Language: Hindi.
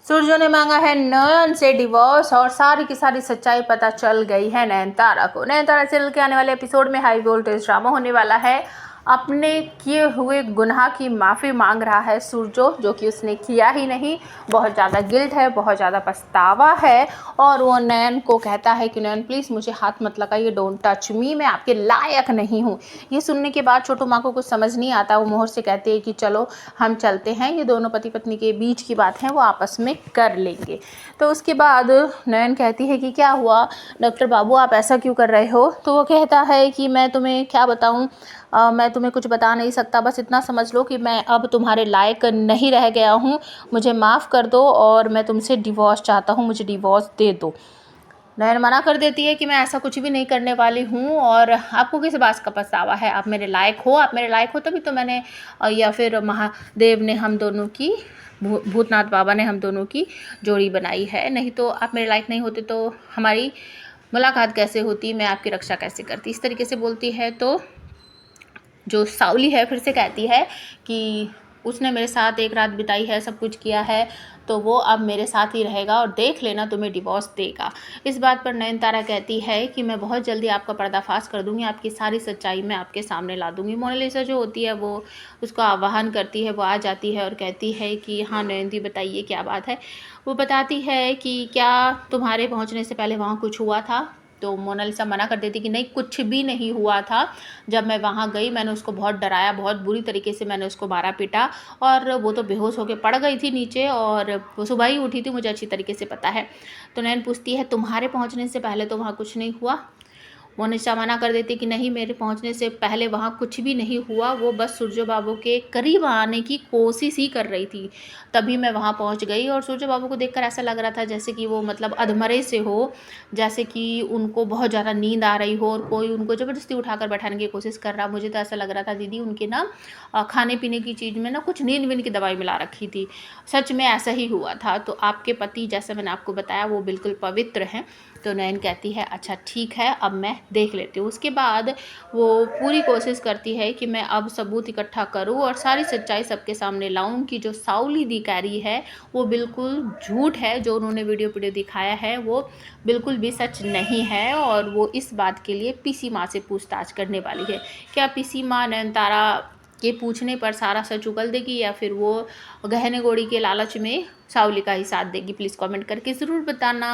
सूर्य ने मांगा है नयन से डिवोर्स और सारी की सारी सच्चाई पता चल गई है नयनतारा को। नयनतारा सीरियल के आने वाले एपिसोड में हाई वोल्टेज ड्रामा होने वाला है। अपने किए हुए गुनाह की माफ़ी मांग रहा है सूर्य, जो कि उसने किया ही नहीं। बहुत ज़्यादा गिल्ट है, बहुत ज़्यादा पछतावा है और वो नयन को कहता है कि नयन प्लीज़ मुझे हाथ मत लगाइए, डोंट टच मी, मैं आपके लायक नहीं हूँ। ये सुनने के बाद छोटू माँ को कुछ समझ नहीं आता। वो मोहर से कहते हैं कि चलो हम चलते हैं, ये दोनों पति पत्नी के बीच की बात है, वो आपस में कर लेंगे। तो उसके बाद नयन कहती है कि क्या हुआ डॉक्टर बाबू, आप ऐसा क्यों कर रहे हो? तो वो कहता है कि मैं तुम्हें क्या बताऊं, मैं तुम्हें कुछ बता नहीं सकता, बस इतना समझ लो कि मैं अब तुम्हारे लायक नहीं रह गया हूँ, मुझे माफ़ कर दो और मैं तुमसे डिवोर्स चाहता हूँ, मुझे डिवोर्स दे दो। नयन मना कर देती है कि मैं ऐसा कुछ भी नहीं करने वाली हूँ और आपको किस बात का पछतावा है, आप मेरे लायक हो, आप मेरे लायक हो तभी तो मैंने या फिर महादेव ने हम दोनों की, भूतनाथ बाबा ने हम दोनों की जोड़ी बनाई है, नहीं तो आप मेरे लायक नहीं होते तो हमारी मुलाकात कैसे होती, मैं आपकी रक्षा कैसे करती। इस तरीके से बोलती है। तो जो सावली है फिर से कहती है कि उसने मेरे साथ एक रात बिताई है, सब कुछ किया है, तो वो अब मेरे साथ ही रहेगा और देख लेना तुम्हें डिवोर्स देगा। इस बात पर नयनतारा कहती है कि मैं बहुत जल्दी आपका पर्दाफाश कर दूंगी, आपकी सारी सच्चाई मैं आपके सामने ला दूंगी। मोनालिसा जो होती है वो उसको आह्वान करती है, वो आ जाती है और कहती है कि हाँ नयन दी बताइए क्या बात है। वो बताती है कि क्या तुम्हारे पहुँचने से पहले वहाँ कुछ हुआ था? तो मोनालिसा मना कर देती कि नहीं, कुछ भी नहीं हुआ था। जब मैं वहाँ गई मैंने उसको बहुत डराया, बहुत बुरी तरीके से मैंने उसको मारा पीटा और वो तो बेहोश होकर पड़ गई थी नीचे और वो सुबह ही उठी थी, मुझे अच्छी तरीके से पता है। तो नैन पूछती है तुम्हारे पहुँचने से पहले तो वहाँ कुछ नहीं हुआ? मोनिशा मना कर देती कि नहीं, मेरे पहुंचने से पहले वहाँ कुछ भी नहीं हुआ, वो बस सूर्य बाबू के करीब आने की कोशिश ही कर रही थी, तभी मैं वहाँ पहुँच गई। और सूर्य बाबू को देखकर ऐसा लग रहा था जैसे कि वो मतलब अधमरे से हो, जैसे कि उनको बहुत ज़्यादा नींद आ रही हो और कोई उनको ज़बरदस्ती उठाकर बैठाने की कोशिश कर रहा। मुझे तो ऐसा लग रहा था दीदी उनके ना खाने पीने की चीज़ में ना कुछ नींद वींद की दवाई मिला रखी थी। सच में ऐसा ही हुआ था। तो आपके पति जैसा मैंने आपको बताया वो बिल्कुल पवित्र हैं। तो नयन कहती है अच्छा ठीक है, अब मैं देख लेती हूँ। उसके बाद वो पूरी कोशिश करती है कि मैं अब सबूत इकट्ठा करूँ और सारी सच्चाई सबके सामने लाऊं कि जो सावली दी कह रही है वो बिल्कुल झूठ है, जो उन्होंने वीडियो दिखाया है वो बिल्कुल भी सच नहीं है। और वो इस बात के लिए पीसी माँ से पूछताछ करने वाली है। क्या पीसी माँ नयनतारा के पूछने पर सारा सच उगल देगी या फिर वो गहने गोड़ी के लालच में सावली का ही साथ देगी? प्लीज़ कमेंट करके ज़रूर बताना।